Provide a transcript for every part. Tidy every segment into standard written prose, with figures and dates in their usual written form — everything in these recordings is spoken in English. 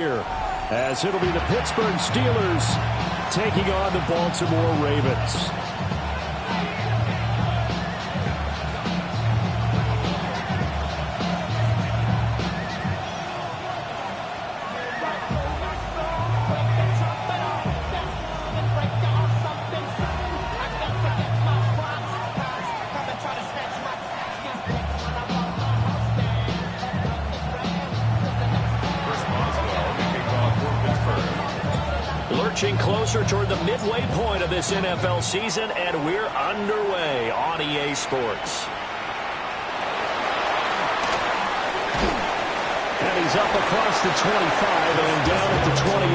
here, as it'll be the Pittsburgh Steelers taking on the Baltimore Ravens. Lurching closer toward the midway point of this NFL season, and we're underway on EA Sports. And he's up across the 25 and down at the 28.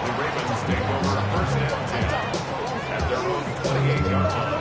The Ravens take over first and 10 at their own 28-yard line.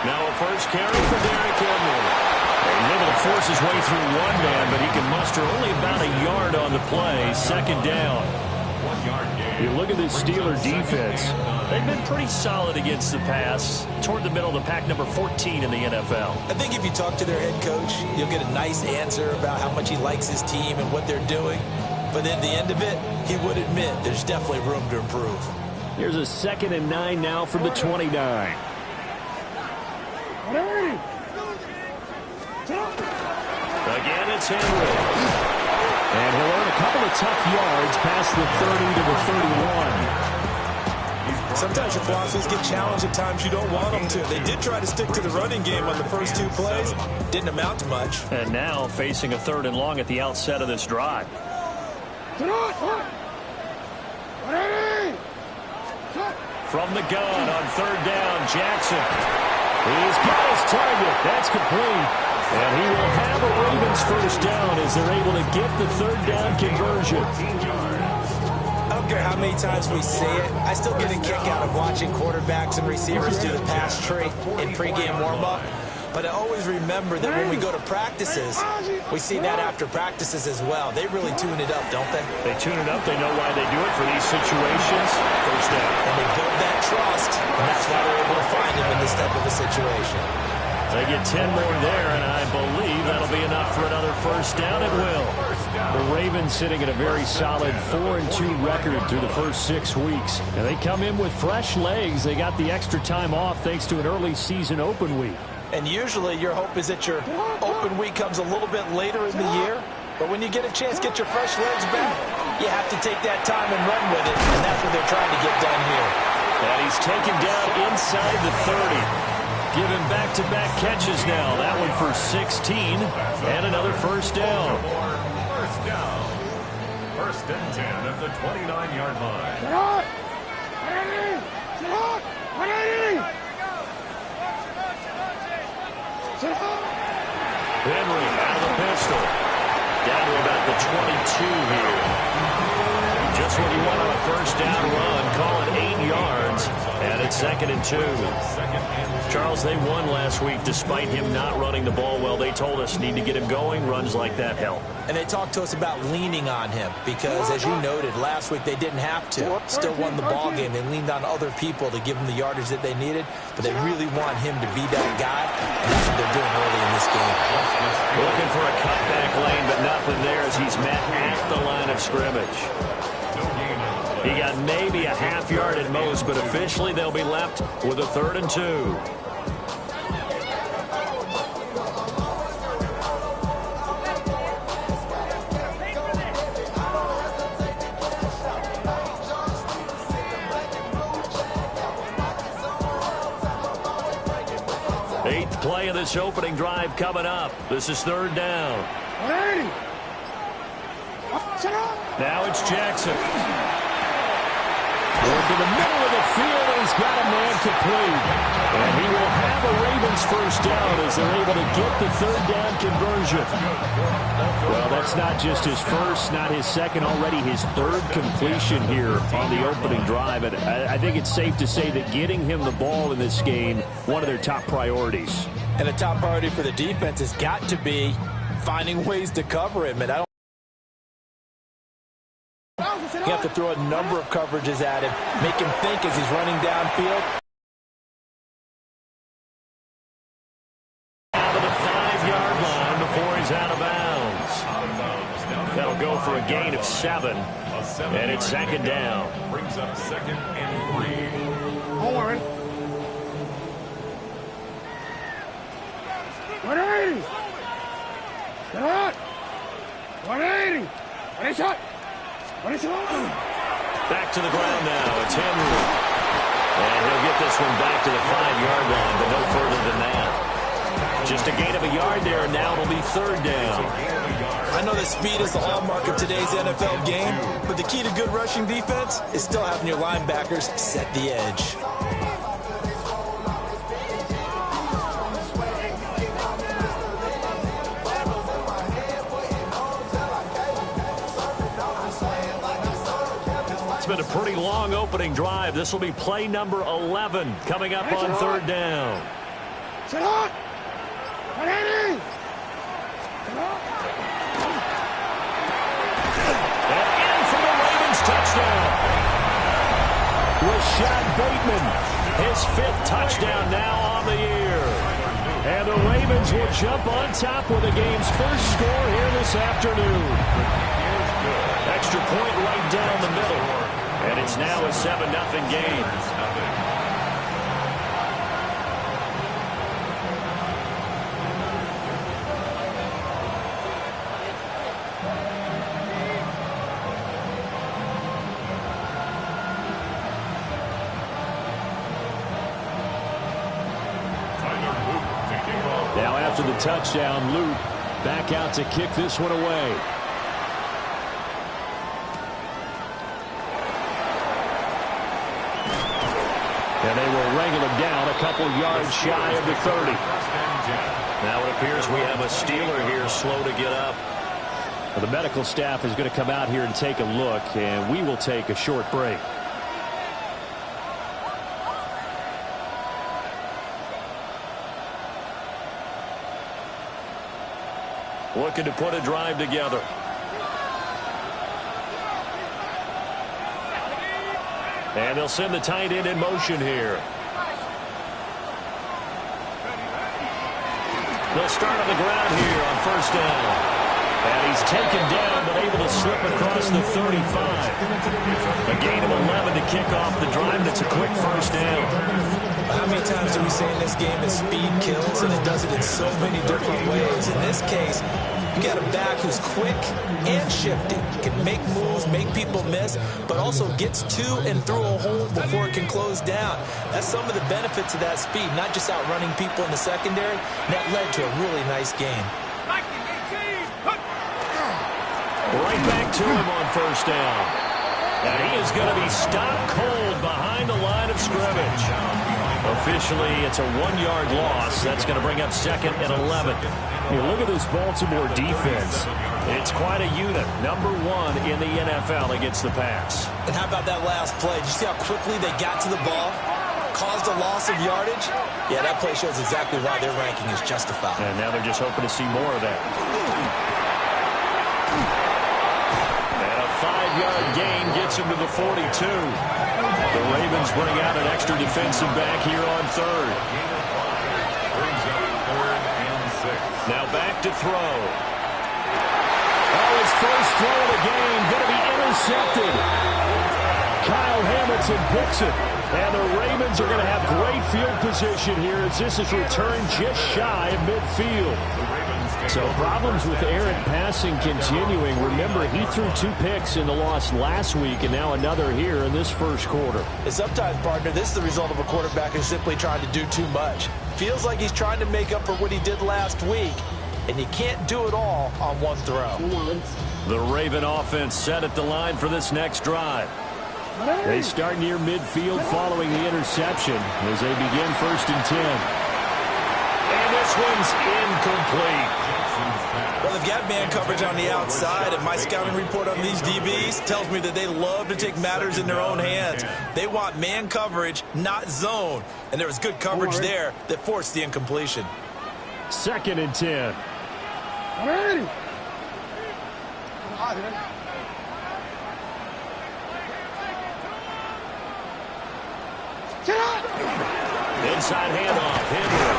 Now a first carry for Derrick Henry. He's able to force his way through one man, but he can muster only about a yard on the play. Second down. 1 yard gain. You look at this Steeler defense. They've been pretty solid against the pass. Toward the middle of the pack, number 14 in the NFL. I think if you talk to their head coach, you'll get a nice answer about how much he likes his team and what they're doing. But at the end of it, he would admit there's definitely room to improve. Here's a 2nd and 9 now from the 29. Again, it's Henry. And he'll earn a couple of tough yards past the 30 to the 31. Sometimes your philosophies get challenged at times you don't want them to. They did try to stick to the running game on the first 2 plays. Didn't amount to much. And now facing a 3rd and long at the outset of this drive. From the gun on 3rd down, Jackson. He's got his target. That's complete. And he will have a Ravens first down as they're able to get the 3rd down conversion. I don't care how many times we say it, I still get a kick out of watching quarterbacks and receivers do the pass trait in pregame warm-up. But I always remember that when we go to practices, we see that after practices as well. They really tune it up, don't they? They tune it up. They know why they do it for these situations. First down. And they build that trust, and that's why they're able to find him in this type of a situation. They get 10 more there, and I believe that'll be enough for another first down. It will. The Ravens sitting at a very solid 4-2 record through the first 6 weeks. And they come in with fresh legs. They got the extra time off thanks to an early season open week. And usually your hope is that your open week comes a little bit later in the year. But when you get a chance to get your fresh legs back, you have to take that time and run with it. And that's what they're trying to get done here. And he's taken down inside the 30. Giving back-to-back catches now. That one for 16 and another first down. First down. 1st and 10 at the 29-yard line. Henry out of the pistol. Down to about the 22 here. Just what you want on a first down run. Call it 8 yards. And it's 2nd and 2. Charles, they won last week despite him not running the ball well. They told us need to get him going. Runs like that help. And they talked to us about leaning on him because, as you noted, last week they didn't have to. Still won the ball game. They leaned on other people to give them the yardage that they needed, but they really want him to be that guy, and that's what they're doing early in this game. Looking for a cutback lane, but nothing there as he's met at the line of scrimmage. He got maybe a half yard at most, but officially they'll be left with a 3rd and 2. Eighth play of this opening drive coming up. This is 3rd down. Now it's Jackson. Work in the middle of the field, and he's got a man complete. And he will have a Ravens first down as they're able to get the third down conversion. Well, that's not just his first, not his second, already his third completion here on the opening drive. And I think it's safe to say that getting him the ball in this game, one of their top priorities. And the top priority for the defense has got to be finding ways to cover him. And you have to throw a number of coverages at him, make him think as he's running downfield. Out of the 5-yard line before he's out of bounds. That'll go for a gain of 7. And it's second down. Brings up 2nd and 3. Don't worry. 180. Get out. 180. Ready, shot. Back to the ground now. It's Henry. And he'll get this one back to the 5-yard line, but no further than that. Just a gain of a yard there, and now it'll be third down. I know that speed is the hallmark of today's NFL game, but the key to good rushing defense is still having your linebackers set the edge. Been a pretty long opening drive. This will be play number 11 coming up on third down. Sit hot. 180. And in for the Ravens touchdown. Rashad Bateman, his 5th touchdown now on the year. And the Ravens will jump on top with the game's first score here this afternoon. Extra point right down the middle. And it's now a 7-0 game. Now after the touchdown, Luke back out to kick this one away. And they will wrangle him down a couple yards shy of the 30. Now it appears we have a Steeler here slow to get up. Well, the medical staff is going to come out here and take a look, and we will take a short break. Looking to put a drive together. And they'll send the tight end in motion here. They'll start on the ground here on first down. And he's taken down, but able to slip across the 35. A gain of 11 to kick off the drive. That's a quick first down. How many times do we say in this game that speed kills, and it does it in so many different ways? In this case, you got a back who's quick and shifty, can make moves, make people miss, but also gets to and through a hole before it can close down. That's some of the benefits of that speed, not just outrunning people in the secondary. That led to a really nice game. Right back to him on first down. And he is going to be stopped cold behind the line of scrimmage. Officially, it's a 1-yard loss. That's going to bring up 2nd and 11. Look at this Baltimore defense. It's quite a unit. Number 1 in the NFL against the pass. And how about that last play? Did you see how quickly they got to the ball? Caused a loss of yardage? Yeah, that play shows exactly why their ranking is justified. And now they're just hoping to see more of that. And a 5-yard gain gets him to the 42. The Ravens bring out an extra defensive back here on third. Now back to throw. Oh, his first throw of the game going to be intercepted. Kyle Hamilton picks it. And the Ravens are going to have great field position here as this is returned just shy of midfield. So problems with errant passing continuing. Remember, he threw 2 picks in the loss last week and now another here in this first quarter. And sometimes, partner, this is the result of a quarterback who's simply trying to do too much. Feels like he's trying to make up for what he did last week, and you can't do it all on one throw. The Raven offense set at the line for this next drive. They start near midfield following the interception as they begin 1st and 10. And this one's incomplete. Well, they've got man coverage on the outside, and my scouting report on these DBs tells me that they love to take matters in their own hands. They want man coverage, not zone. And there was good coverage there that forced the incompletion. 2nd and 10. Inside handoff, Henry.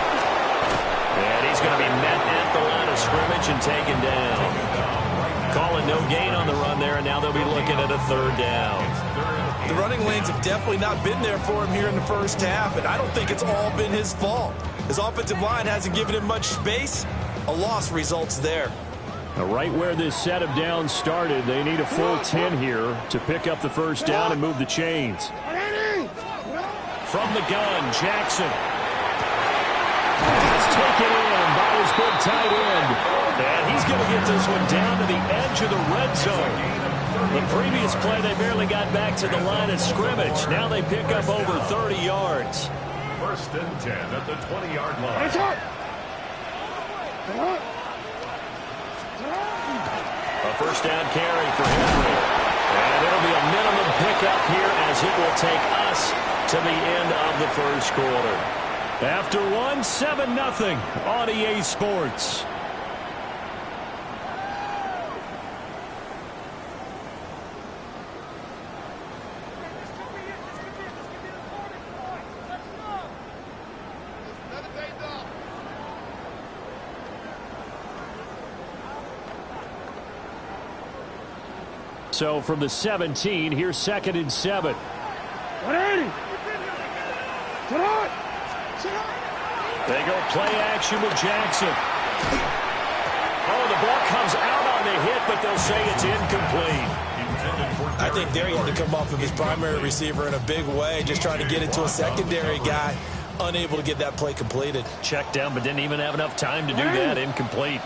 And he's going to be met at the line of scrimmage and taken down. Calling no gain on the run there, and now they'll be looking at a 3rd down. The running lanes have definitely not been there for him here in the first half, and I don't think it's all been his fault. His offensive line hasn't given him much space. A loss results there. Right where this set of downs started, they need a full 10 here to pick up the 1st down and move the chains. From the gun, Jackson. It's taken in by his big tight end. And he's going to get this one down to the edge of the red zone. The previous play, they barely got back to the line of scrimmage. Now they pick up over 30 yards. 1st and 10 at the 20-yard line. A 1st down carry for Henry. And it'll be a minimum pickup here as it will take us to the end of the 1st quarter. After 7-0 on EA Sports. So from the 17, here's 2nd and 7. 180. They go play action with Jackson. Oh, the ball comes out on the hit, but they'll say it's incomplete. I think there he had to come off of his primary receiver in a big way, just trying to get it to a secondary guy, unable to get that play completed. Checked down, but didn't even have enough time to do that. Incomplete.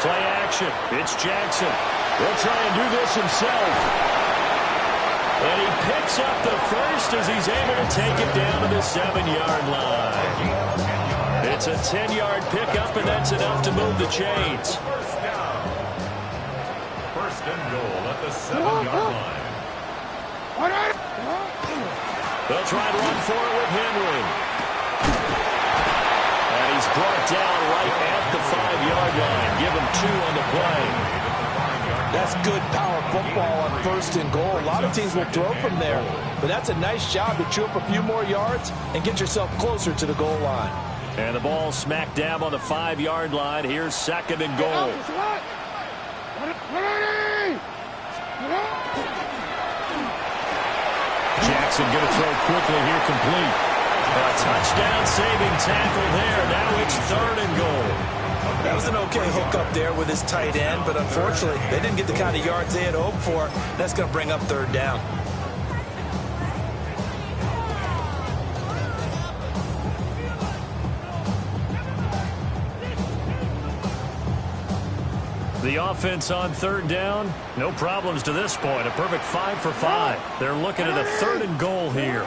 Play action. It's Jackson. He'll try and do this himself. And he picks up the 1st as he's able to take it down to the 7-yard line. It's a 10-yard pickup, and that's enough to move the chains. 1st and goal at the 7-yard line. They'll try to run for it with Henry. And he's brought down right at the 5-yard line. Give him 2 on the play. That's good power football on 1st and goal. A lot of teams will throw from there, but that's a nice job to chew up a few more yards and get yourself closer to the goal line. And the ball smack dab on the 5-yard line. Here's 2nd and goal. Jackson going to throw quickly here, complete. A touchdown saving tackle there. Now it's 3rd and goal. That was an okay hook up there with his tight end, but unfortunately, they didn't get the kind of yards they had hoped for. That's going to bring up 3rd down. The offense on 3rd down, no problems to this point. A perfect 5 for 5. They're looking at a 3rd and goal here.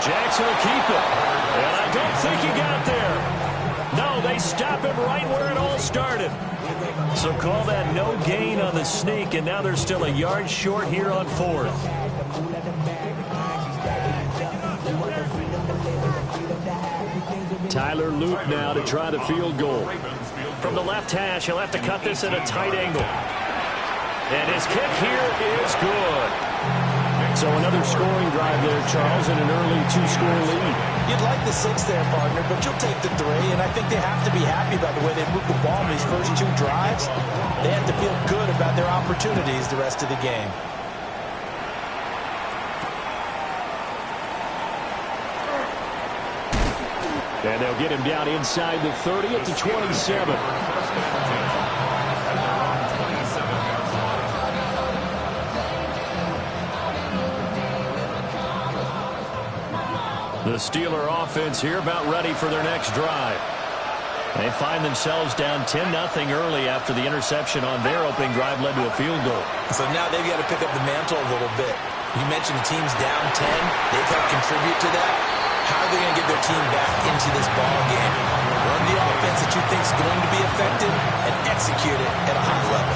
Jackson will keep it. And I don't think he got there. No, they stop him right where it all started. So call that no gain on the sneak, and now they're still a yard short here on 4th. Tyler Luke now to try the field goal. From the left hash, he'll have to cut this at a tight angle. And his kick here is good. So another scoring drive there, Charles, and an early 2-score lead. You'd like the 6 there, partner, but you'll take the 3, and I think they have to be happy about the way they moved the ball in these first 2 drives. They have to feel good about their opportunities the rest of the game. And they'll get him down inside the 30 at the 27. The Steeler offense here about ready for their next drive. They find themselves down 10-0 early after the interception on their opening drive led to a field goal. So now they've got to pick up the mantle a little bit. You mentioned the team's down 10. They've helped contribute to that. How are they going to get their team back into this ball game? Run the offense that you think is going to be effective and execute it at a high level.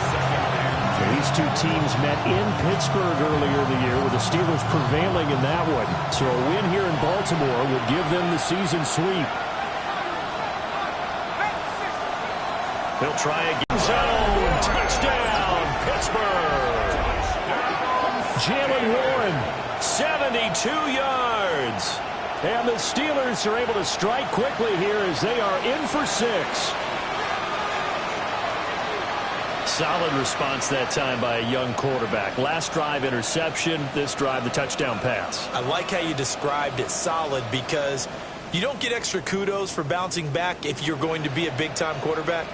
These two teams met in Pittsburgh earlier in the year with the Steelers prevailing in that one. So a win here in Baltimore would give them the season sweep. He'll try again. Zone. Touchdown, Pittsburgh. Jalen Warren, 72 yards. And the Steelers are able to strike quickly here as they are in for 6. Solid response that time by a young quarterback. Last drive, interception. This drive, the touchdown pass. I like how you described it, solid, because you don't get extra kudos for bouncing back if you're going to be a big-time quarterback.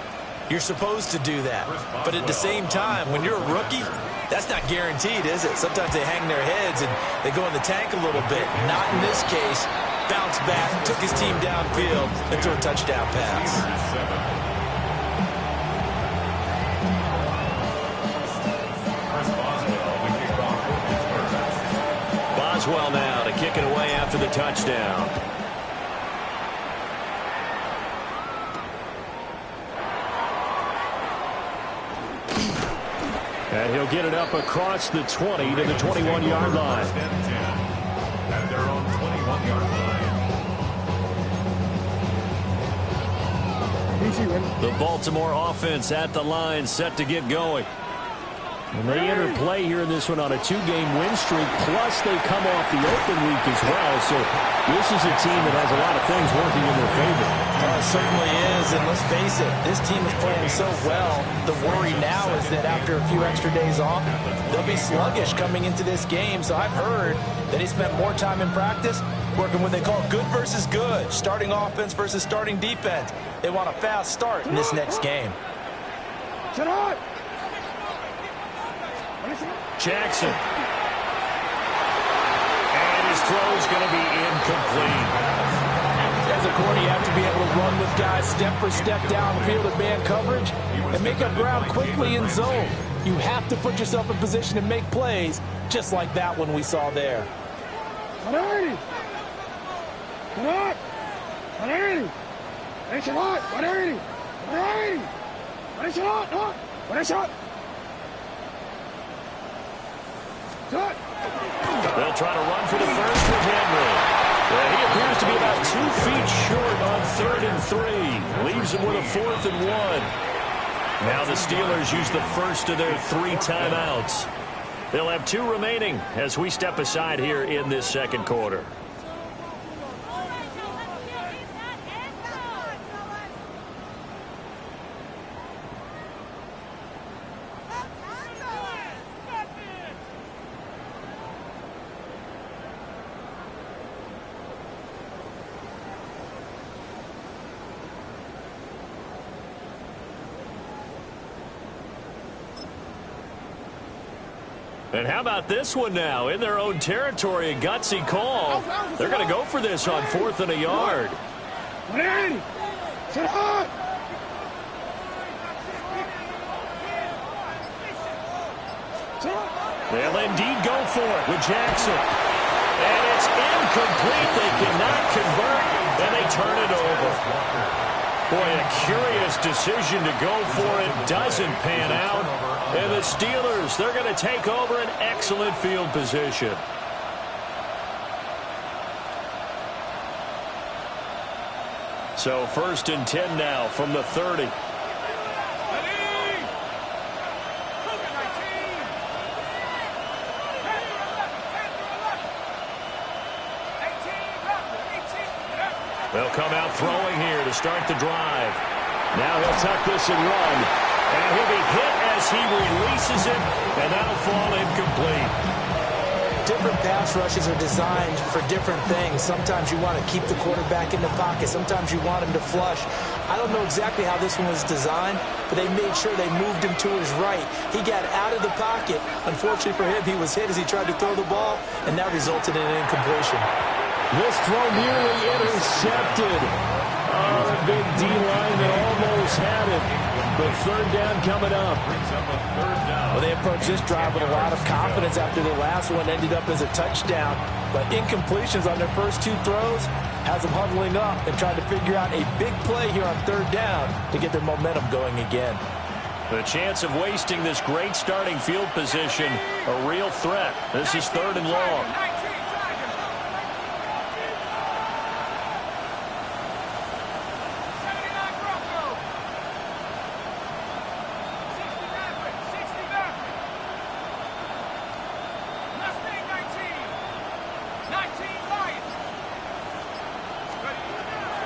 You're supposed to do that. But at the same time, when you're a rookie, that's not guaranteed, is it? Sometimes they hang their heads and they go in the tank a little bit. Not in this case. Bounce back, took his team downfield, and threw a touchdown pass. Boswell now to kick it away after the touchdown. And he'll get it up across the 20 to the 21-yard line. At their own 21-yard line. The Baltimore offense at the line, set to get going. And they enter play here in this one on a 2-game win streak, plus they come off the open week as well. So this is a team that has a lot of things working in their favor. It certainly is, and let's face it, this team is playing so well. The worry now is that after a few extra days off, they'll be sluggish coming into this game. So I've heard that he spent more time in practice working what they call good versus good, starting offense versus starting defense. They want a fast start in this next game. Jackson. And his throw is going to be incomplete. As a corner, you have to be able to run with guys step for step downfield in man coverage and make up ground quickly in zone. You have to put yourself in position to make plays, just like that one we saw there. They'll try to run for the first with Henry. Well, he appears to be about 2 feet short on 3rd and 3. Leaves him with a 4th and 1. Now the Steelers use the first of their 3 timeouts. They'll have 2 remaining as we step aside here in this second quarter. And how about this one now? In their own territory, a gutsy call. They're going to go for this on 4th and a yard. They'll indeed go for it with Jackson. And it's incomplete. They cannot convert, and they turn it over. Boy, a curious decision to go for it. Doesn't pan out. And the Steelers, they're going to take over an excellent field position. So 1st and 10 now from the 30. They'll come out throwing here to start the drive. Now he'll tuck this and run. And he'll be hit as he releases it, and that'll fall incomplete. Different pass rushes are designed for different things. Sometimes you want to keep the quarterback in the pocket. Sometimes you want him to flush. I don't know exactly how this one was designed, but they made sure they moved him to his right. He got out of the pocket. Unfortunately for him, he was hit as he tried to throw the ball, and that resulted in an incompletion. This throw nearly intercepted. Oh, big D-line that almost had it. But third down coming up. Well, they approached this drive with a lot of confidence after their last one ended up as a touchdown. But incompletions on their first two throws has them huddling up and trying to figure out a big play here on third down to get their momentum going again. The chance of wasting this great starting field position, a real threat. This is third and long.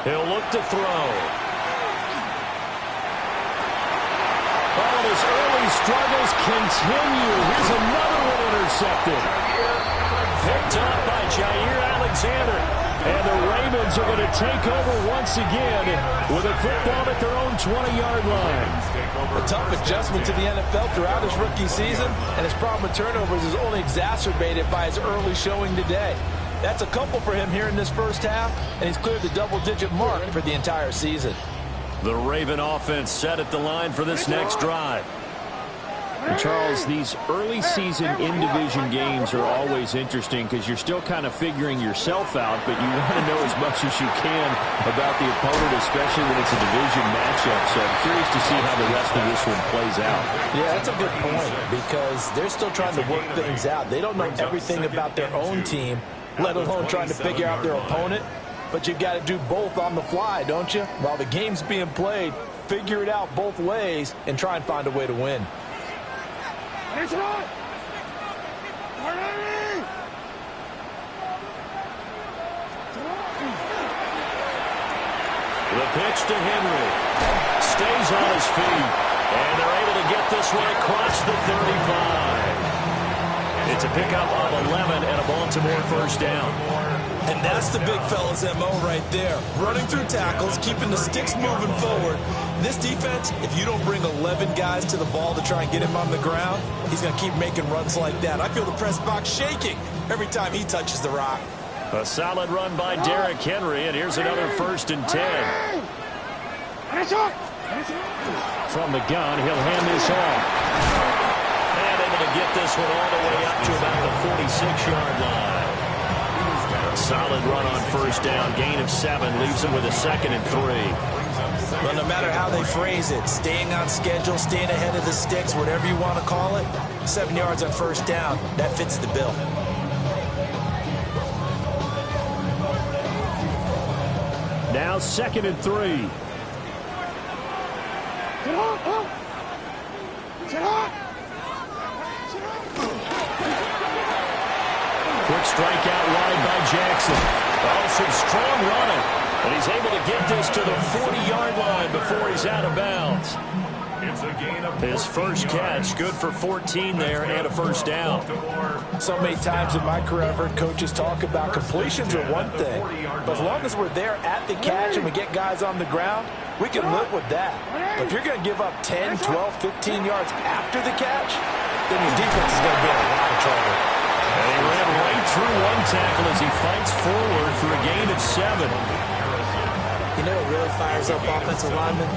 He'll look to throw. Oh, his early struggles continue. Here's another one intercepted. Picked up by Jair Alexander. And the Ravens are going to take over once again with a football at their own 20-yard line. A tough adjustment to the NFL throughout his rookie season, and his problem with turnovers is only exacerbated by his early showing today. That's a couple for him here in this first half, and he's cleared the double-digit mark for the entire season. The Raven offense set at the line for this next drive. And Charles, these early season in-division games are always interesting because you're still kind of figuring yourself out, but you want to know as much as you can about the opponent, especially when it's a division matchup. So I'm curious to see how the rest of this one plays out. Yeah, that's a good point because they're still trying to work things out. They don't know everything about their own team, let alone trying to figure out their opponent. But you've got to do both on the fly, don't you? While the game's being played, figure it out both ways and try and find a way to win. The pitch to Henry. Stays on his feet. And they're able to get this one across the 35. It's a pickup of 11 and a Baltimore first down. And that's the big fella's MO right there. Running through tackles, keeping the sticks moving forward. This defense, if you don't bring 11 guys to the ball to try and get him on the ground, he's going to keep making runs like that. I feel the press box shaking every time he touches the rock. A solid run by Derrick Henry, and here's another 1st and 10. From the gun, he'll hand this off. And able to get this one all the way up to about the 46-yard line. Solid run on first down. Gain of 7 leaves him with a 2nd and 3. Well, no matter how they phrase it, staying on schedule, staying ahead of the sticks, whatever you want to call it, 7 yards on first down, that fits the bill. Now 2nd and 3. Quick strike out wide by Jackson. Oh, some strong running. And he's able to get this to the 40-yard line before he's out of bounds. His first catch, good for 14 there and a first down. So many times in my career, I've heard coaches talk about completions are one thing. But as long as we're there at the catch and we get guys on the ground, we can live with that. But if you're going to give up 10, 12, 15 yards after the catch, then your defense is going to be in a lot of trouble. And he ran right through one tackle as he fights forward for a gain of 7. You know what really fires up offensive linemen?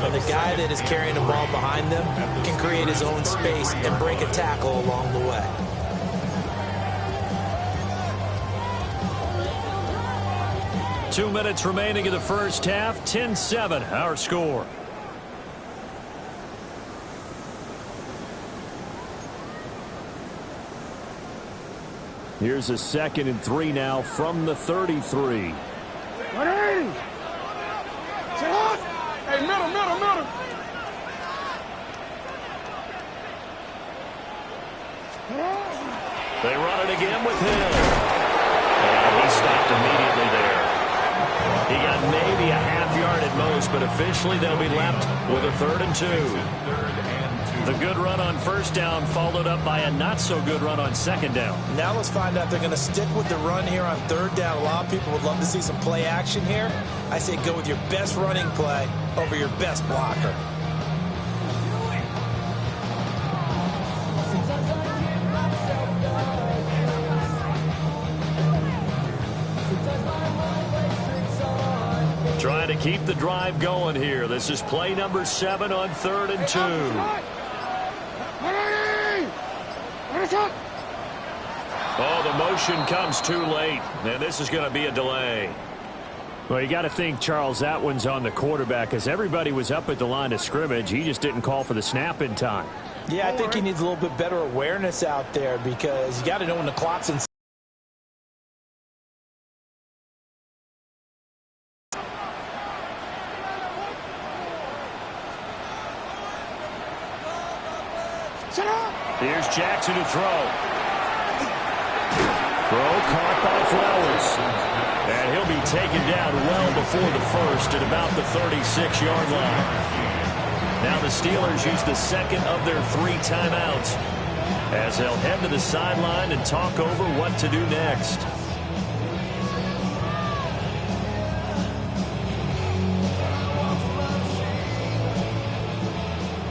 When the guy that is carrying the ball behind them can create his own space and break a tackle along the way. Two minutes remaining in the first half. 10-7, our score. Here's a 2nd and 3 now from the 33. Hey, middle. They run it again with Hill. And he stopped immediately there. He got maybe a half yard at most, but officially they'll be left with a 3rd and 2. The good run on first down followed up by a not-so-good run on 2nd down. Now let's find out they're going to stick with the run here on 3rd down. A lot of people would love to see some play action here. I say go with your best running play over your best blocker. Trying to keep the drive going here. This is play number 7 on 3rd and 2. Oh, the motion comes too late, and this is going to be a delay. Well, you got to think, Charles, that one's on the quarterback, as everybody was up at the line of scrimmage. He just didn't call for the snap in time. Yeah, I think he needs a little bit better awareness out there, because you got to know when the clock's in. Here's Jackson to throw. Throw caught by Flowers. And he'll be taken down well before the first at about the 36-yard line. Now the Steelers use the second of their 3 timeouts as they'll head to the sideline and talk over what to do next.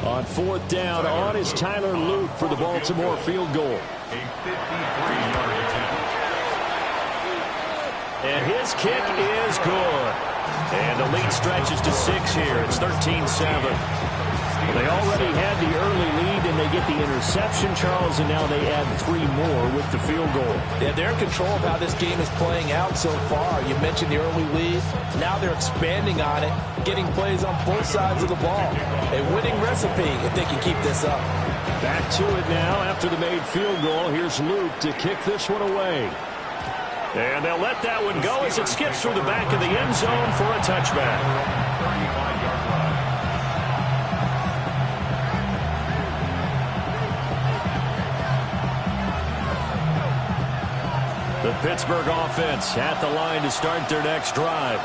On 4th down, on is Tyler Luke for the Baltimore field goal. A 53-yard attempt. And his kick is good. And the lead stretches to 6 here. It's 13-7. They already had the early lead, and they get the interception, Charles, and now they add 3 more with the field goal. Yeah, they're in control of how this game is playing out so far. You mentioned the early lead. Now they're expanding on it, getting plays on both sides of the ball. A winning recipe if they can keep this up. Back to it now after the made field goal. Here's Luke to kick this one away. And they'll let that one go as it skips through the back of the end zone for a touchback. 35-yard line. The Pittsburgh offense at the line to start their next drive.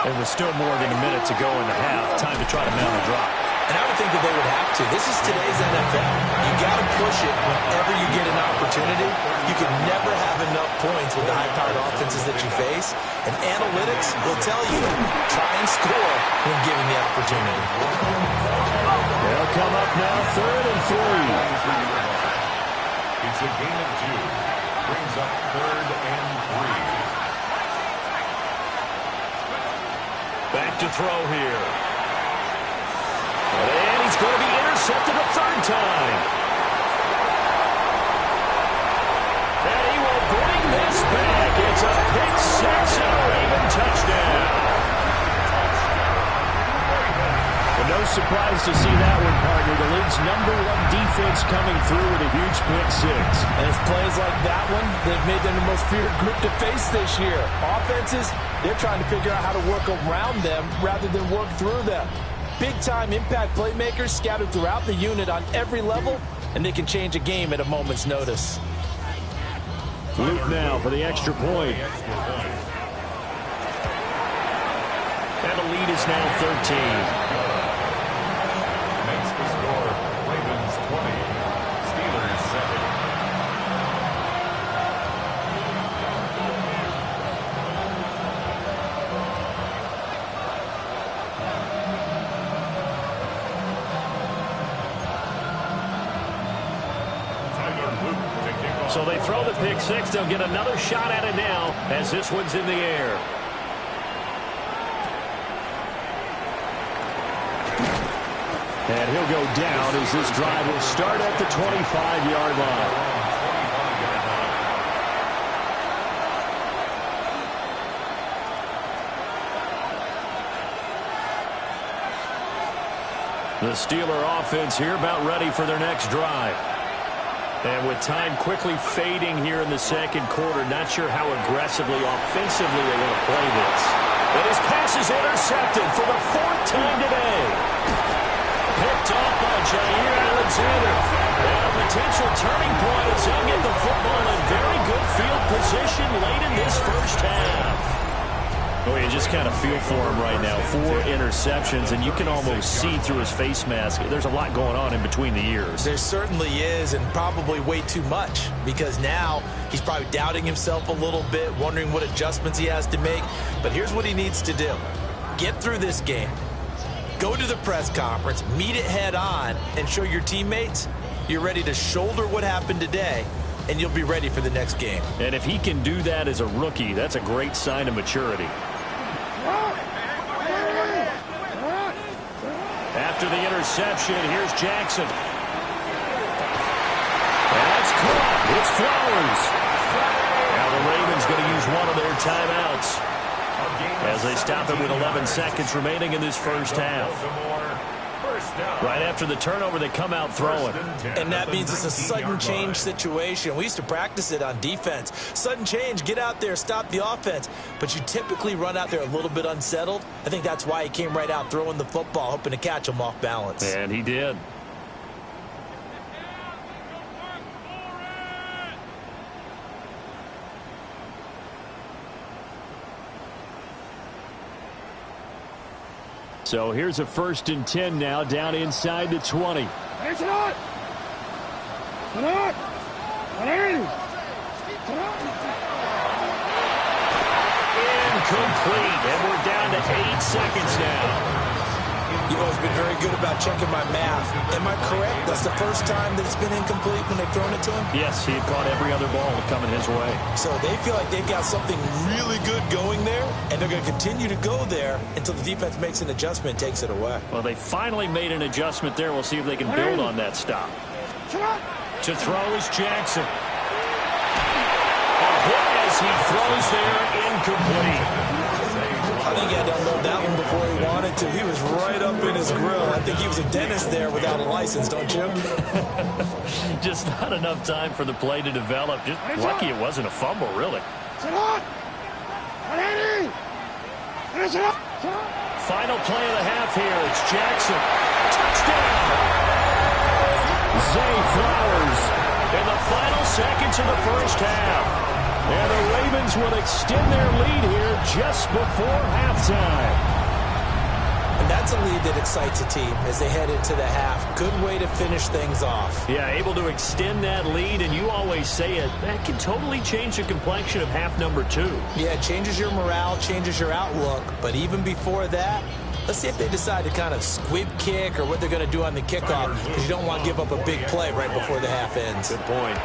And with still more than a minute to go in the half, time to try to mount a drop. And I would think that they would have to. This is today's NFL. You got to push it whenever you get an opportunity. You can never have enough points with the high-powered offenses that you face. And analytics will tell you, try and score when given the opportunity. They'll come up now 3rd and 3. It's a gain of 2. Brings up 3rd and 3. Back to throw here. And he's going to be intercepted a 3rd time. And he will bring this back. It's a pick 6 and a Raven touchdown. And no surprise to see that one, partner. The league's #1 defense coming through with a huge pick 6. And it's plays like that one that have made them the most feared group to face this year. Offenses, they're trying to figure out how to work around them rather than work through them. Big-time impact playmakers scattered throughout the unit on every level, and they can change a game at a moment's notice. Luke now for the extra point. And the lead is now 13. Makes the score Ravens 20, Steelers 7. So they throw the pick 6. They'll get another shot at it now as this one's in the air. And he'll go down as this drive will start at the 25-yard line. The Steeler offense here about ready for their next drive. And with time quickly fading here in the second quarter, not sure how aggressively, offensively they want to play this. And his pass is intercepted for the 4th time today. Picked off by Jair Alexander. And a potential turning point as he'll get the football in very good field position late in this first half. Oh, you just kind of feel for him right now. 4 interceptions, and you can almost see through his face mask. There's a lot going on in between the ears. There certainly is, and probably way too much, because now he's probably doubting himself a little bit, wondering what adjustments he has to make. But here's what he needs to do. Get through this game. Go to the press conference, meet it head on, and show your teammates you're ready to shoulder what happened today, and you'll be ready for the next game. And if he can do that as a rookie, that's a great sign of maturity. after the interception. Here's Jackson. That's caught. It's Flowers. Now the Ravens going to use one of their timeouts as they stop it with 11 seconds remaining in this first half. Right after the turnover, they come out throwing. And that means it's a sudden change situation. We used to practice it on defense. Sudden change, get out there, stop the offense. But you typically run out there a little bit unsettled. I think that's why he came right out throwing the football, hoping to catch him off balance. And he did. So here's a 1st and 10 now, down inside the 20. Incomplete, and we're down to 8 seconds now. You've always been very good about checking my math. Am I correct? That's the first time that it's been incomplete when they've thrown it to him? Yes, he had caught every other ball coming his way. So they feel like they've got something really good going there, and they're going to continue to go there until the defense makes an adjustment and takes it away. Well, they finally made an adjustment there. We'll see if they can build on that stop. To throw is Jackson. A hit as he throws there, incomplete. I think he had to unload that one before he wanted to. He was right up in his grill. I think he was a dentist there without a license, don't you? Just not enough time for the play to develop. Just lucky it wasn't a fumble, really. Final play of the half here. It's Jackson. Touchdown! Zay Flowers in the final seconds of the first half. And the Ravens will extend their lead here just before halftime. And that's a lead that excites a team as they head into the half. Good way to finish things off. Yeah, able to extend that lead, and you always say it, that can totally change the complexion of half number 2. Yeah, it changes your morale, changes your outlook. But even before that, let's see if they decide to kind of squib kick or what they're going to do on the kickoff, because you don't want to give up a big play right before the half ends. Good point.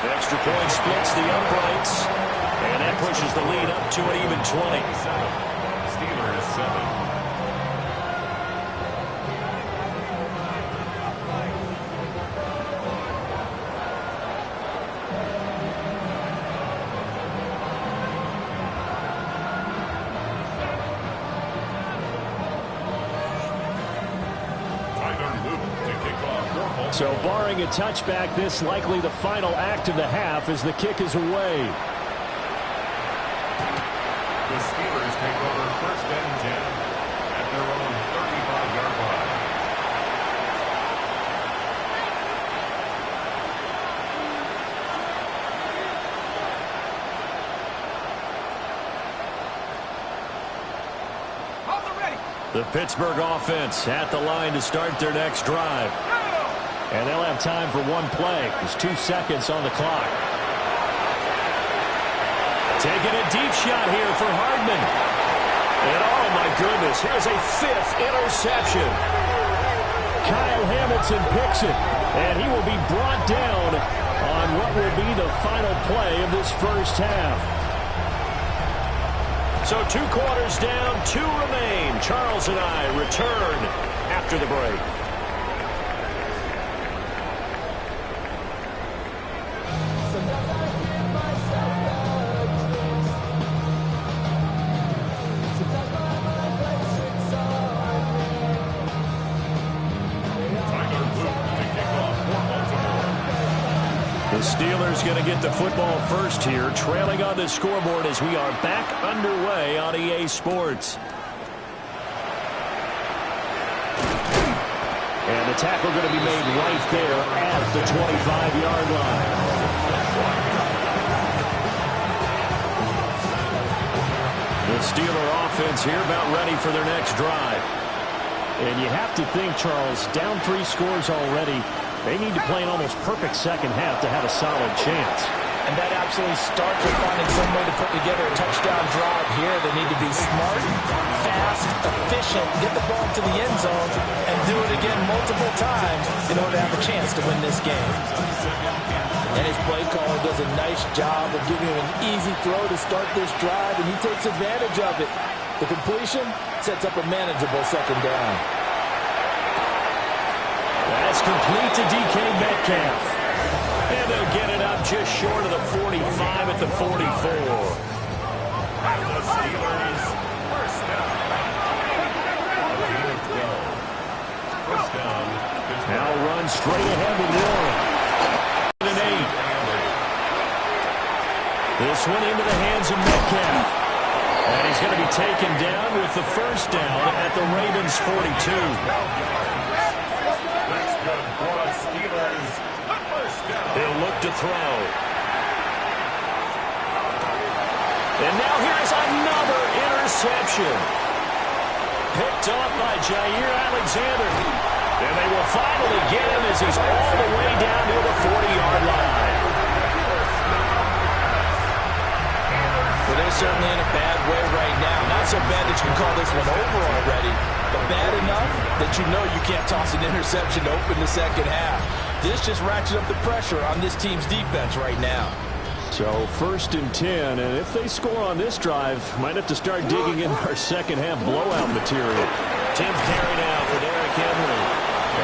The extra point splits the uprights, and that pushes the lead up to an even 20. Steelers 7. So barring a touchback, this likely the final act of the half as the kick is away. The Steelers take over 1st and 10 at their own 35-yard line. The Pittsburgh offense at the line to start their next drive. And they'll have time for one play. There's 2 seconds on the clock. Taking a deep shot here for Hardman. And oh my goodness, here's a 5th interception. Kyle Hamilton picks it. And he will be brought down on what will be the final play of this first half. So 2 quarters down, 2 remain. Charles and I return after the break. The Steelers going to get the football first here, trailing on the scoreboard as we are back underway on EA Sports. And the tackle going to be made right there at the 25-yard line. The Steeler offense here about ready for their next drive. And you have to think, Charles, down 3 scores already. They need to play an almost perfect second half to have a solid chance. And that absolutely starts with finding some way to put together a touchdown drive here. They need to be smart, fast, efficient, get the ball to the end zone, and do it again multiple times in order to have a chance to win this game. And his play caller does a nice job of giving him an easy throw to start this drive, and he takes advantage of it. The completion sets up a manageable second down. That's complete to DK Metcalf. And they'll get it up just short of the 45 at the 44. The Steelers, first down. First down. Now run straight ahead with Warren. And 8. This one into the hands of Metcalf. And he's going to be taken down with the first down at the Ravens 42. That's good for the Steelers. First down. They'll look to throw. And now here's another interception. Picked off by Jair Alexander. And they will finally get him as he's all the way down near the 40-yard line. Well, they're certainly in a bad way right now. Not so bad that you can call this one over already, but bad enough that you know you can't toss an interception to open the second half. This just ratchets up the pressure on this team's defense right now. So 1st and 10, and if they score on this drive, might have to start digging in our second half blowout material. Tim Carey now for Derrick Henry.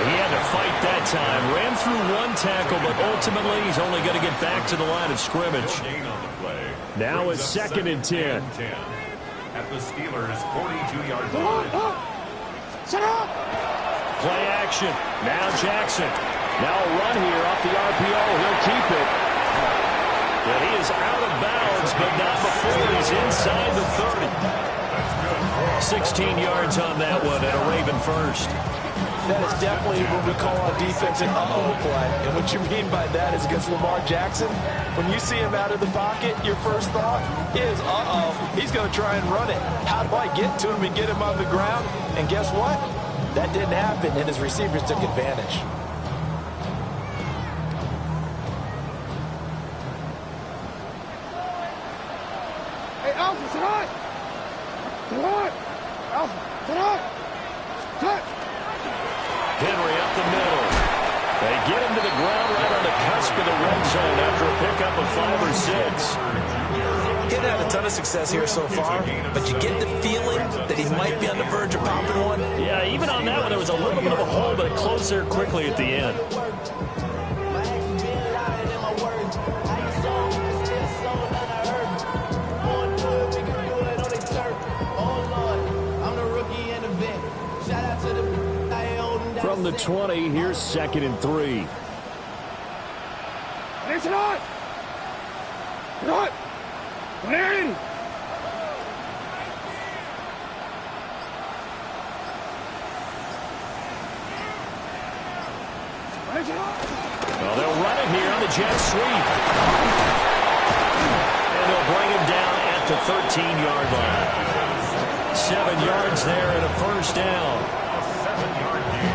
He had to fight that time. Ran through one tackle, but ultimately he's only going to get back to the line of scrimmage. Now it's 2nd and 10. At the Steelers' 42-yard line. Play action. Now Jackson. Now a run here off the RPO. He'll keep it. But he is out of bounds, but not before he's inside the 30. 16 yards on that one and a Raven first. That is definitely what we call on defense an uh-oh play. And what you mean by that is against Lamar Jackson, when you see him out of the pocket, your first thought is, uh-oh, he's going to try and run it. How do I get to him and get him on the ground? And guess what? That didn't happen, and his receivers took advantage. Hey, Alpha, sit on! Sit on! Alpha, sit on! Sit! Henry up the middle. They get him to the ground right on the cusp of the red zone after a pickup of 5 or 6. He hasn't had a ton of success here so far, but you get the feeling that he might be on the verge of popping one. Yeah, even on that one, there was a little bit of a hole, but it closed there quickly at the end. From the 20, here's 2nd and 3. Sit on! Sit on! Larry! Well, they'll run it here on the jet sweep. And they'll bring him down at the 13-yard line. 7 yards there and a first down.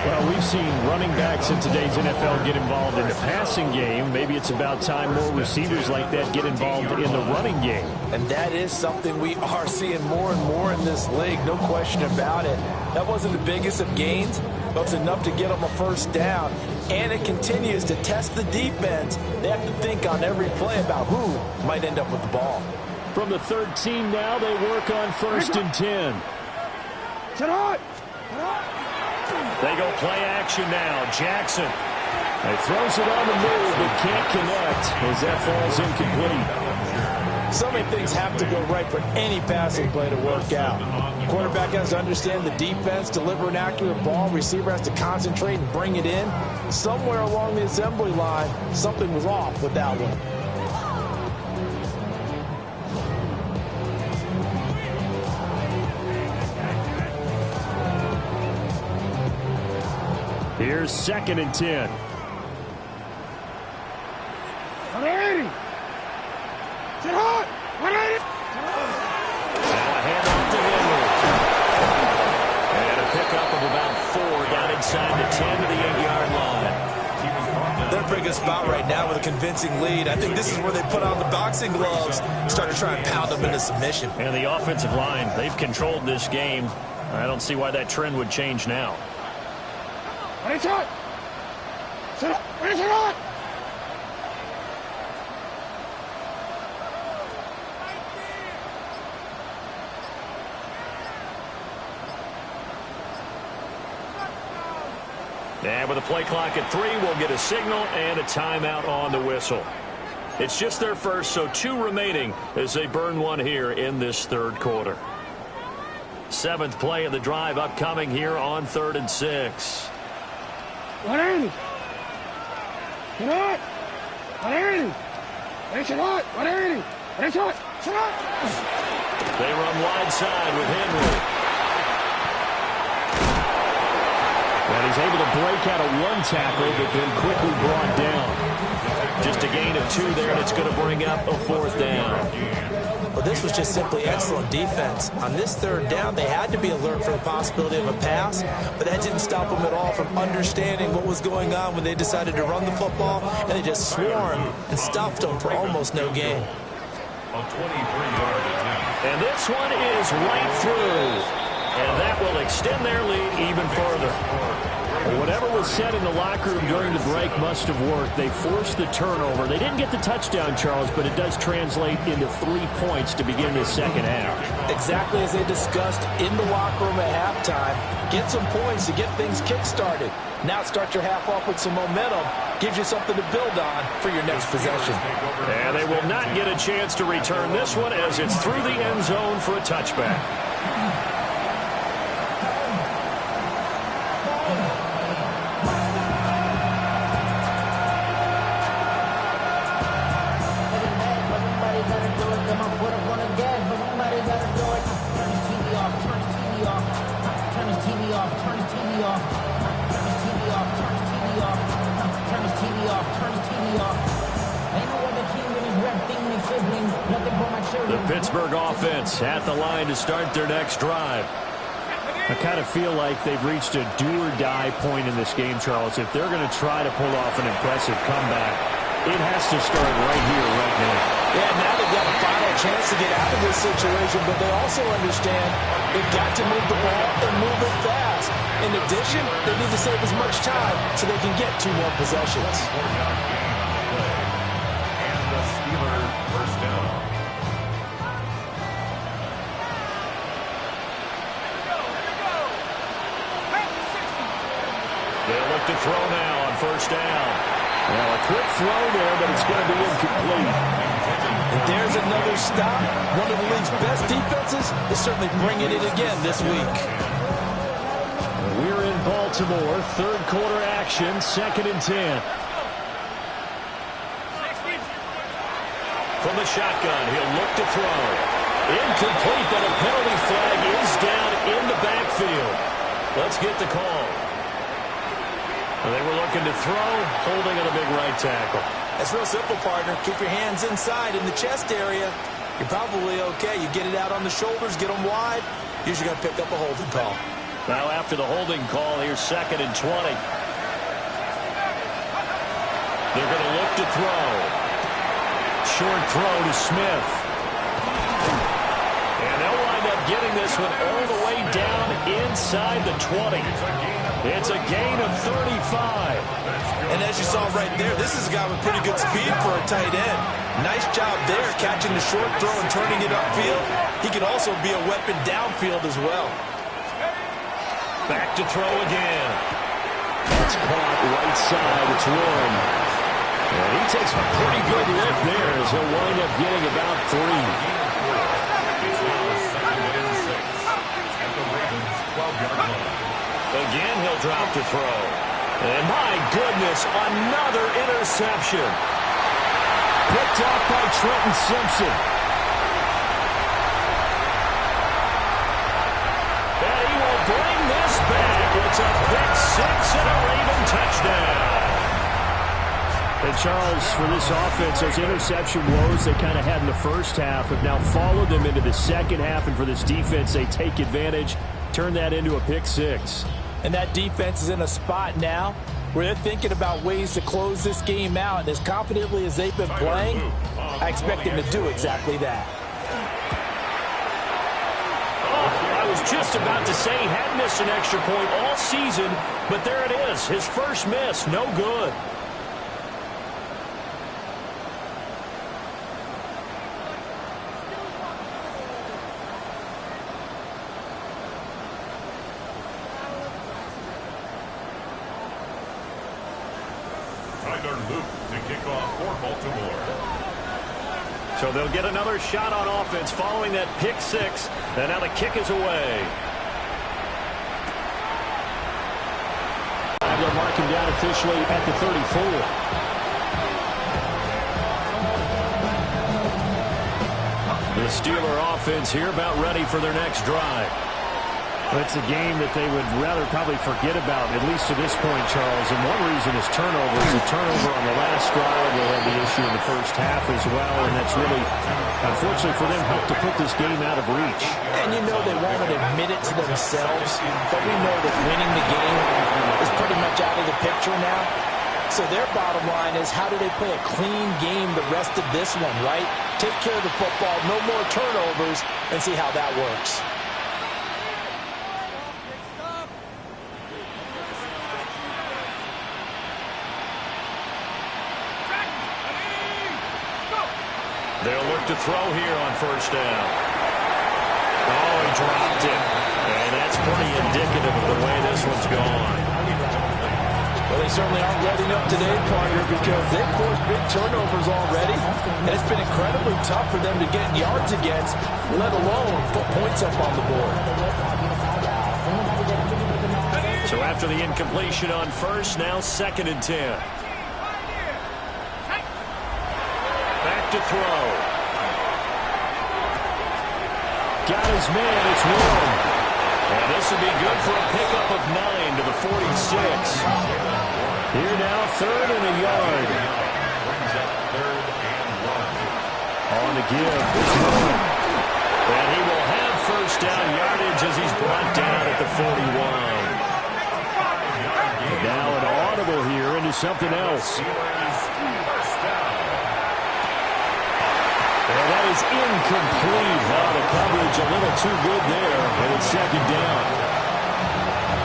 Well, we've seen running backs in today's NFL get involved in the passing game. Maybe it's about time more receivers like that get involved in the running game. And that is something we are seeing more and more in this league, no question about it. That wasn't the biggest of gains, but it's enough to get them a first down. And it continues to test the defense. They have to think on every play about who might end up with the ball. From the 13 now, they work on 1st and 10. Sit on! They go play action now. Jackson. He throws it on the move, but can't connect as that falls incomplete. So many things have to go right for any passing play to work out. Quarterback has to understand the defense, deliver an accurate ball. Receiver has to concentrate and bring it in. Somewhere along the assembly line, something was off with that one. Here's 2nd and 10. 180! Sit hot! 180! Now a handoff to Henry. And a pickup of about 4 down inside the 10 to the 8-yard line. They're pretty good spot right now with a convincing lead. I think this is where they put on the boxing gloves and start to try and pound them into submission. And the offensive line, they've controlled this game. I don't see why that trend would change now. Ready, shot. Set up. Ready, shot. And with a play clock at 3, we'll get a signal and a timeout on the whistle. It's just their first, so 2 remaining as they burn one here in this third quarter. 7th play of the drive upcoming here on 3rd and 6. 180. Shot. 180. Ready, shot. 180. Ready, shot. Shot. They run wide side with Henry. And he's able to break out of 1 tackle, but then quickly brought down. Just a gain of 2 there, and it's going to bring up a 4th down. Well, this was just simply excellent defense. On this 3rd down, they had to be alert for the possibility of a pass, but that didn't stop them at all from understanding what was going on when they decided to run the football, and they just swarmed and stuffed them for almost no gain. A 23-yard attempt. And this one is right through. And that will extend their lead even further. Whatever was said in the locker room during the break must have worked. They forced the turnover. They didn't get the touchdown, Charles, but it does translate into 3 points to begin the second half. Exactly as they discussed in the locker room at halftime. Get some points to get things kick-started. Now start your half off with some momentum. Gives you something to build on for your next possession. And they will not get a chance to return this one as it's through the end zone for a touchback. The Pittsburgh offense at the line to start their next drive. I kind of feel like they've reached a do-or-die point in this game, Charles. If they're going to try to pull off an impressive comeback, it has to start right here, right now. Yeah, now they've got a final chance to get out of this situation, but they also understand they've got to move the ball and move it fast. In addition, they need to save as much time so they can get 2 more possessions. And the Steelers first down. They'll look to throw now on first down. Well, a quick throw there, but it's going to be incomplete. And there's another stop. One of the league's best defenses is certainly bringing it again this week. We're in Baltimore. Third quarter action, 2nd and 10. From the shotgun, he'll look to throw. Incomplete, but a penalty flag is down in the backfield. Let's get the call. They were looking to throw, holding on a big right tackle. That's real simple, partner. Keep your hands inside in the chest area. You're probably okay. You get it out on the shoulders, get them wide. Usually going to pick up a holding call. Now after the holding call, here's 2nd and 20. They're going to look to throw. Short throw to Smith. And they'll wind up getting this one all the way down inside the 20. It's a gain of 35. And as you saw right there, this is a guy with pretty good speed for a tight end. Nice job there, catching the short throw and turning it upfield. He can also be a weapon downfield as well. Back to throw again. It's caught right side. It's Warren. And he takes a pretty good lift there as he'll wind up getting about 3. Again, he'll drop to throw. And my goodness, another interception. Picked off by Trenton Simpson. And he will bring this back. It's a pick 6 and a Raven touchdown. And Charles, for this offense, those interception woes they kind of had in the first half have now followed them into the second half. And for this defense, they take advantage, turn that into a pick 6. And that defense is in a spot now where they're thinking about ways to close this game out. And as confidently as they've been playing, I expect them to do exactly that. I was just about to say he had missed an extra point all season, but there it is. His first miss, no good. To kick off for Baltimore. So they'll get another shot on offense following that pick six. And now the kick is away. They'll mark him down officially at the 34. The Steeler offense here about ready for their next drive. It's a game that they would rather probably forget about, at least to this point, Charles. And one reason is turnovers. A turnover on the last drive. They had the issue in the first half as well. And that's really, unfortunately for them, helped to put this game out of reach. And you know they won't admit it to themselves, but we know that winning the game is pretty much out of the picture now. So their bottom line is, how do they play a clean game the rest of this one, right? Take care of the football, no more turnovers, and see how that works. They'll look to throw here on first down. Oh, he dropped it. And that's pretty indicative of the way this one's gone. Well, they certainly aren't letting up today, partner, because they've forced big turnovers already. And it's been incredibly tough for them to get yards against, let alone put points up on the board. So after the incompletion on first, now 2nd and 10. To throw. Got his man, it's Warren. And this would be good for a pickup of 9 to the 46. Here now, 3rd and a yard. On the give, it's Warren. And he will have first down yardage as he's brought down at the 41. Now an audible here into something else. And that is incomplete. The coverage a little too good there, and it's 2nd down.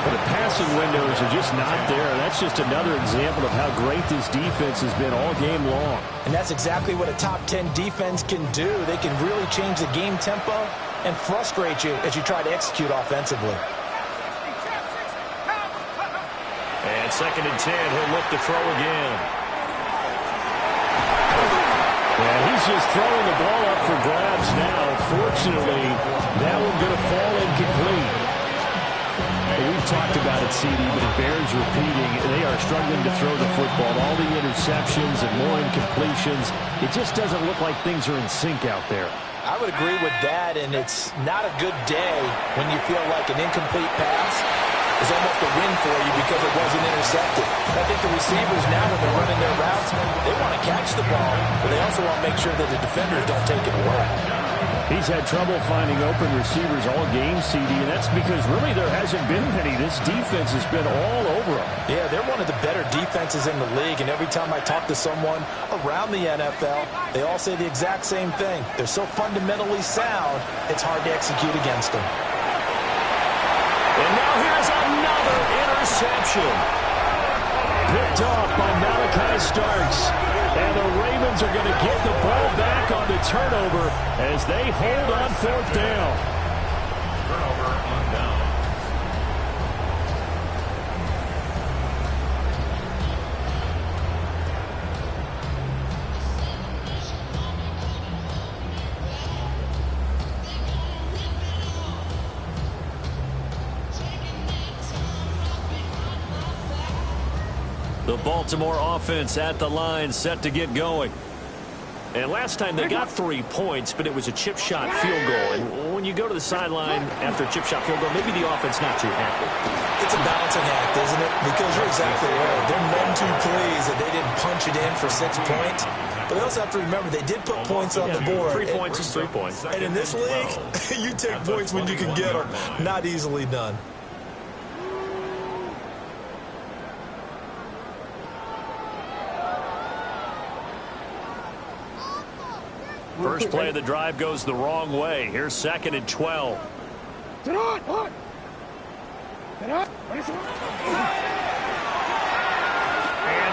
But the passing windows are just not there. That's just another example of how great this defense has been all game long. And that's exactly what a top 10 defense can do. They can really change the game tempo and frustrate you as you try to execute offensively. And 2nd and 10, he'll look to throw again. Yeah, he's just throwing the ball up for grabs now. Fortunately, that one going to fall incomplete. We've talked about it, CD, but it bears repeating. They are struggling to throw the football. All the interceptions and more incompletions. It just doesn't look like things are in sync out there. I would agree with that, and it's not a good day when you feel like an incomplete pass is almost a win for you because it wasn't intercepted. I think the receivers now, when they're running their routes, they want to catch the ball, but they also want to make sure that the defenders don't take it away. He's had trouble finding open receivers all game, CD, and that's because really there hasn't been many. This defense has been all over them. Yeah, they're one of the better defenses in the league, and every time I talk to someone around the NFL, they all say the exact same thing. They're so fundamentally sound, it's hard to execute against them. And now here's another interception. Picked off by Malachi Starks. And the Ravens are going to get the ball back on the turnover as they hold on 4th down. Turnover on down. The Baltimore offense at the line, set to get going. And last time they got 3 points, but it was a chip shot field goal. And when you go to the sideline after a chip shot field goal, maybe the offense not too happy. It's a balancing act, isn't it? Because you're exactly right. They're none too pleased that they didn't punch it in for 6 points. But they also have to remember they did put points on the board. 3 points is 3 points. And in this league, you take points when you can get them. Not easily done. First play of the drive goes the wrong way. Here's 2nd and 12. And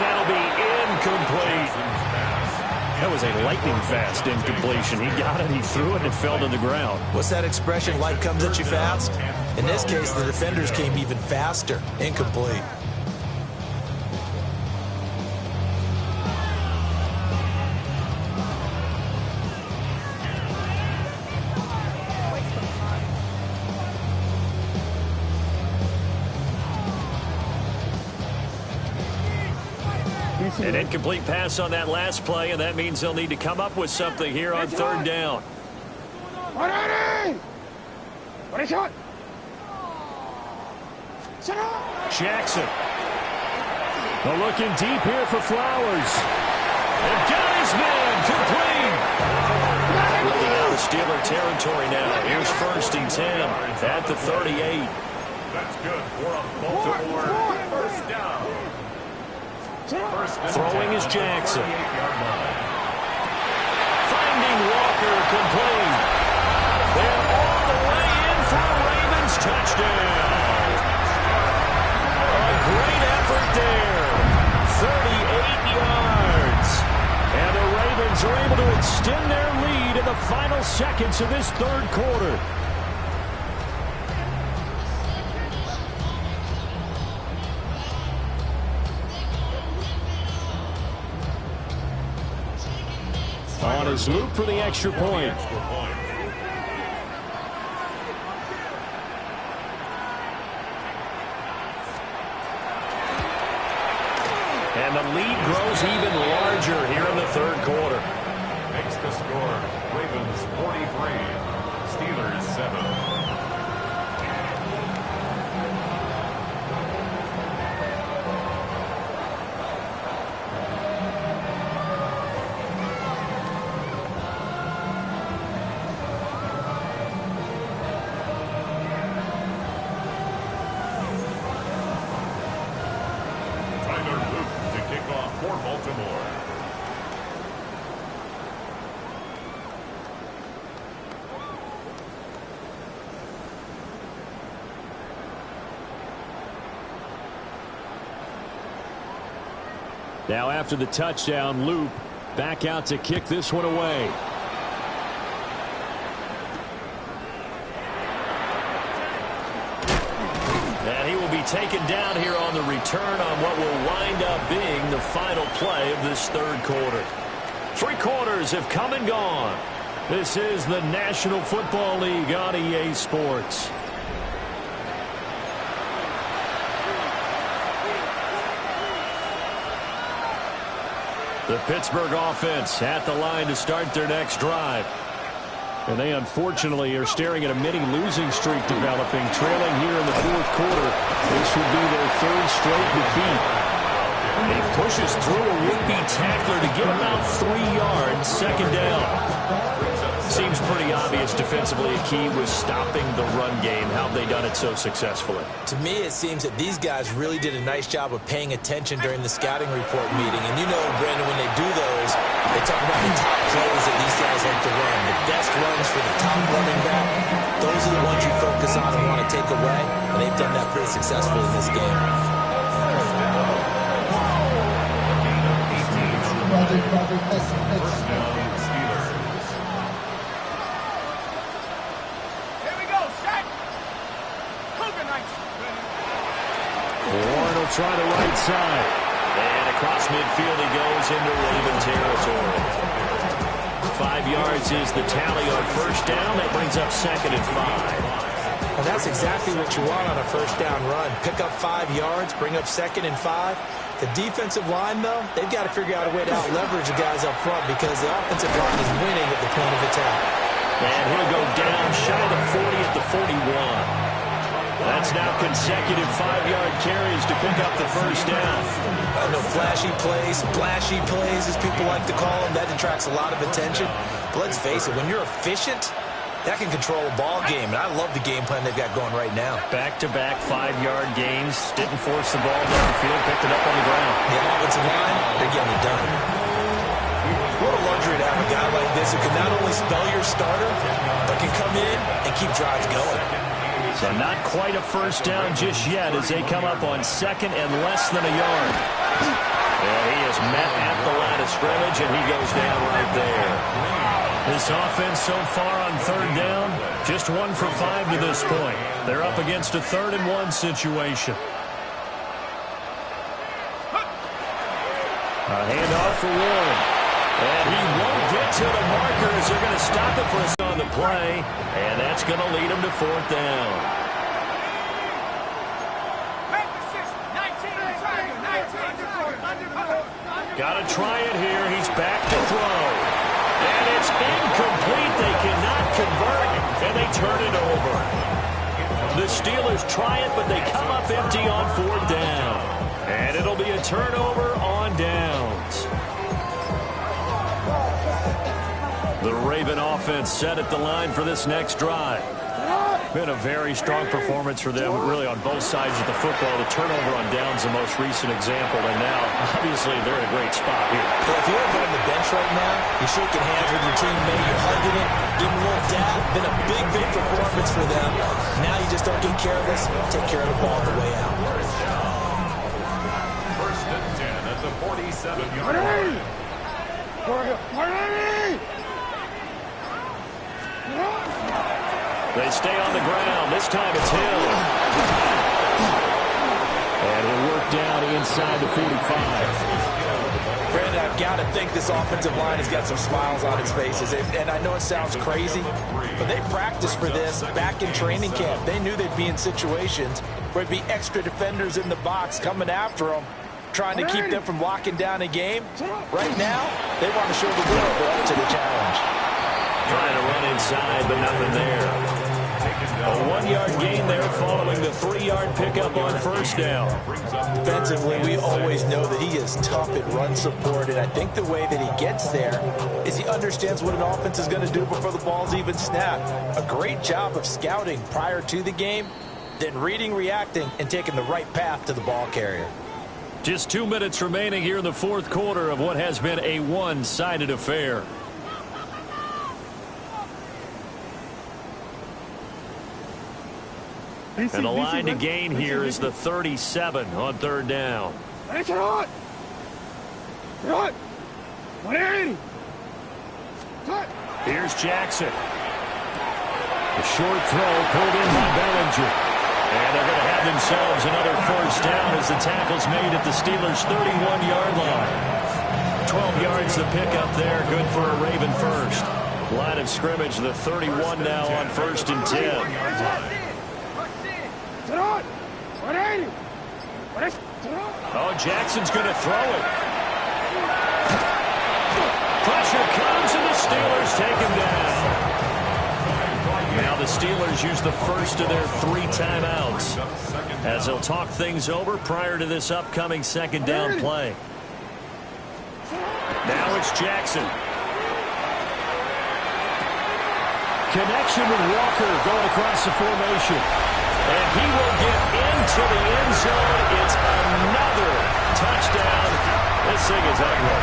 that'll be incomplete. That was a lightning-fast incompletion. He got it, he threw it, and it fell to the ground. What's that expression, life comes at you fast? In this case, the defenders came even faster. Incomplete. An incomplete pass on that last play, and that means they'll need to come up with something here on 3rd down. Jackson. They're looking deep here for Flowers. And got his man complete. Moving out of Steeler territory now. Here's 1st and 10 at the 38. That's good for a Baltimore first down. Throwing is Jackson. Finding Walker complete. They're all the way in for a Ravens touchdown. A great effort there. 38 yards. And the Ravens are able to extend their lead in the final seconds of this 3rd quarter. On his loop for the extra point. And the lead grows even larger here in the 3rd quarter. Makes the score Ravens 43, Steelers 7. Now after the touchdown, Loop back out to kick this one away. And he will be taken down here on the return on what will wind up being the final play of this 3rd quarter. 3 quarters have come and gone. This is the National Football League on EA Sports. The Pittsburgh offense at the line to start their next drive. And they unfortunately are staring at a mini losing streak developing, trailing here in the 4th quarter. This would be their 3rd straight defeat. He pushes through a would-be tackler to get about 3 yards, 2nd down. Seems pretty obvious defensively a key was stopping the run game. How have they done it so successfully? To me, it seems that these guys really did a nice job of paying attention during the scouting report meeting. And you know, Brandon, when they do those, they talk about the top plays that these guys like to run. The best runs for the top running back, those are the ones you focus on and want to take away. And they've done that pretty successfully in this game. First down, Steelers. Warren will try the right side. And across midfield he goes into Raven territory. 5 yards is the tally on 1st down. That brings up 2nd and 5. And that's exactly what you want on a 1st down run. Pick up 5 yards, bring up 2nd and 5. The defensive line, though, they've got to figure out a way to out-leverage the guys up front because the offensive line is winning at the point of attack. And he'll go down shy of the 40 at the 41. That's now consecutive 5-yard carries to pick up the 1st down. I know flashy plays, splashy plays, as people like to call them. That attracts a lot of attention. But let's face it, when you're efficient, that can control a ball game. And I love the game plan they've got going right now. Back-to-back 5-yard gains. Didn't force the ball downfield. Picked it up on the ground. The offensive line, they're getting it done. What a luxury to have a A guy like this who can not only spell your starter, but can come in and keep drives going. So not quite a first down just yet as they come up on second and less than a yard. And he is met at the line of scrimmage, and he goes down right there. This offense so far on third down, just 1 for 5 to this point. They're up against a 3rd-and-1 situation. A handoff for Warren. And he won't get to the markers. They're going to stop it for us on the play. And that's going to lead him to 4th down. Got to try it here. He's back to throw. And it's incomplete. They cannot convert. And they turn it over. The Steelers try it, but they come up empty on 4th down. And it'll be a turnover on downs. The Raven offense set at the line for this next drive. Been a very strong performance for them, really, on both sides of the football. The turnover on downs, the most recent example, and now, obviously, they're in a great spot here. Well, if you're on the bench right now, you're shaking hands with your teammate, you're hugging it, giving a little dab. Been a big, big performance for them. Now you just don't get careless, take care of the ball on the way out. First and 10 at the 47-yard line. They stay on the ground. This time it's Hill. And he'll work down inside the 45. Brandon, I've got to think this offensive line has got some smiles on its faces. And I know it sounds crazy, but they practiced for this back in training camp. They knew they'd be in situations where there'd be extra defenders in the box coming after them, trying to keep them from locking down a game. Right now, they want to show the world they're up to the challenge. Trying to run inside, but nothing there. A 1-yard gain there following the 3-yard pickup on first down. Defensively, we always know that he is tough at run support, and I think the way that he gets there is he understands what an offense is going to do before the ball's even snapped. A great job of scouting prior to the game, then reading, reacting, and taking the right path to the ball carrier. Just 2 minutes remaining here in the 4th quarter of what has been a one-sided affair. And the line to gain here is the 37 on 3rd down. Here's Jackson. A short throw pulled in by Bellinger. And they're going to have themselves another first down as the tackle's made at the Steelers' 31-yard line. 12 yards the pickup there. Good for a Raven first. Line of scrimmage, the 31 now on 1st and 10. Oh, Jackson's going to throw it. Pressure comes, and the Steelers take him down. Now the Steelers use the first of their 3 timeouts as they'll talk things over prior to this upcoming 2nd down play. Now it's Jackson. Connection with Walker going across the formation. And he will get into the end zone. It's another touchdown. This thing is ugly.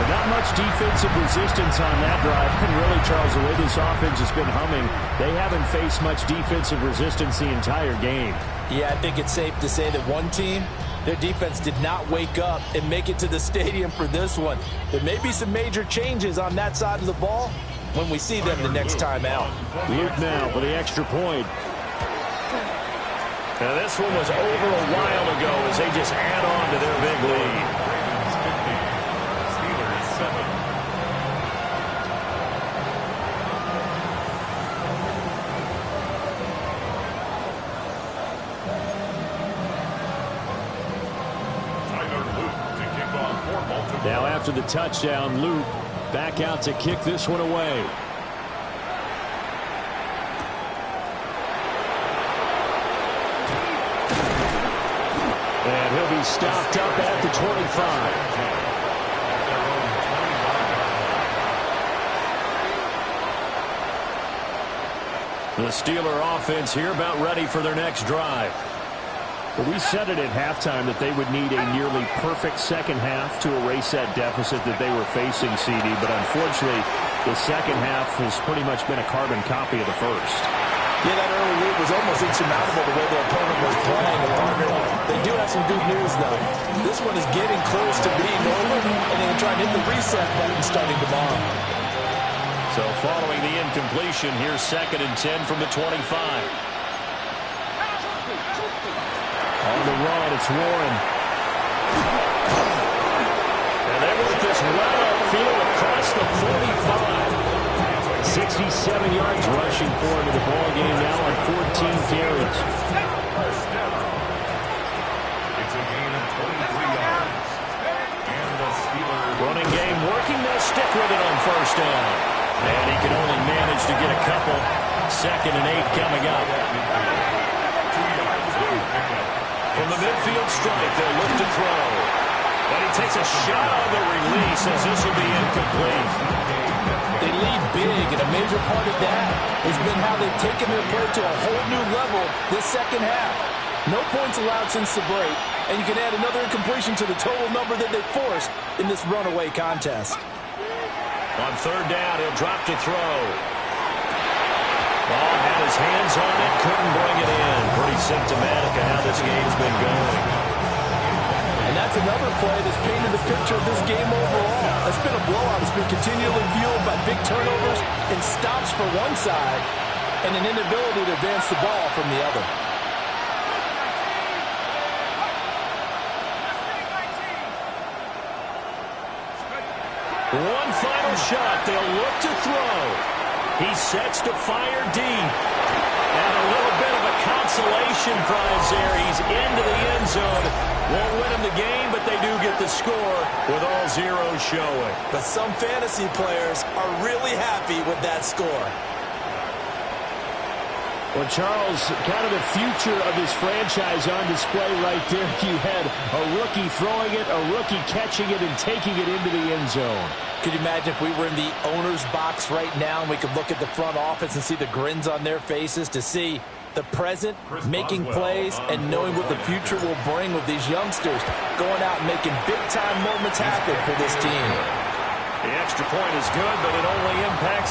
Not much defensive resistance on that drive. And really, Charles, the way this offense has been humming, they haven't faced much defensive resistance the entire game. Yeah, I think it's safe to say that one team, their defense did not wake up and make it to the stadium for this one. There may be some major changes on that side of the ball when we see them the next time out. Luke now for the extra point. Now this one was over a while ago as they just add on to their big lead. Steelers 7. Now after the touchdown, Luke back out to kick this one away. And he'll be stopped up at the 25. The Steeler offense here about ready for their next drive. But we said it at halftime that they would need a nearly perfect second half to erase that deficit that they were facing, CD. But unfortunately, the second half has pretty much been a carbon copy of the first. Yeah, that early lead was almost insurmountable the way the opponent was playing. They do have some good news, though. This one is getting close to being over, and they're going to try and hit the reset button starting tomorrow. So following the incompletion, here's 2nd and 10 from the 25. On the run, it's Warren. And they work this right upfield across the 45. 67 yards rushing for him in the ball game now on 14 carries. It's a gain of 23 yards. And the Steelers Running game working. They'll stick with it on 1st down. And he can only manage to get a couple. 2nd and 8 coming up. From the midfield strike, they'll look to throw. And he takes a shot on the release as this will be incomplete. They lead big, and a major part of that has been how they've taken their play to a whole new level this second half. No points allowed since the break, and you can add another incompletion to the total number that they forced in this runaway contest. On 3rd down, he'll drop to throw. Ball had his hands on it, couldn't bring it in. Pretty symptomatic of how this game's been going. And that's another play that's painted the picture of this game overall. It's been a blowout. It's been continually fueled by big turnovers and stops for one side and an inability to advance the ball from the other. One final shot. They'll look to throw. He sets to fire deep. And a little bit of a consolation prize there. He's into the end zone. Won't win him the game, but they do get the score with all zeros showing. But some fantasy players are really happy with that score. Well, Charles, kind of the future of this franchise on display right there. You had a rookie throwing it, a rookie catching it, and taking it into the end zone. Could you imagine if we were in the owner's box right now and we could look at the front office and see the grins on their faces, to see the present making plays and knowing what the future will bring with these youngsters going out and making big-time moments happen for this team. The extra point is good, but it only impacts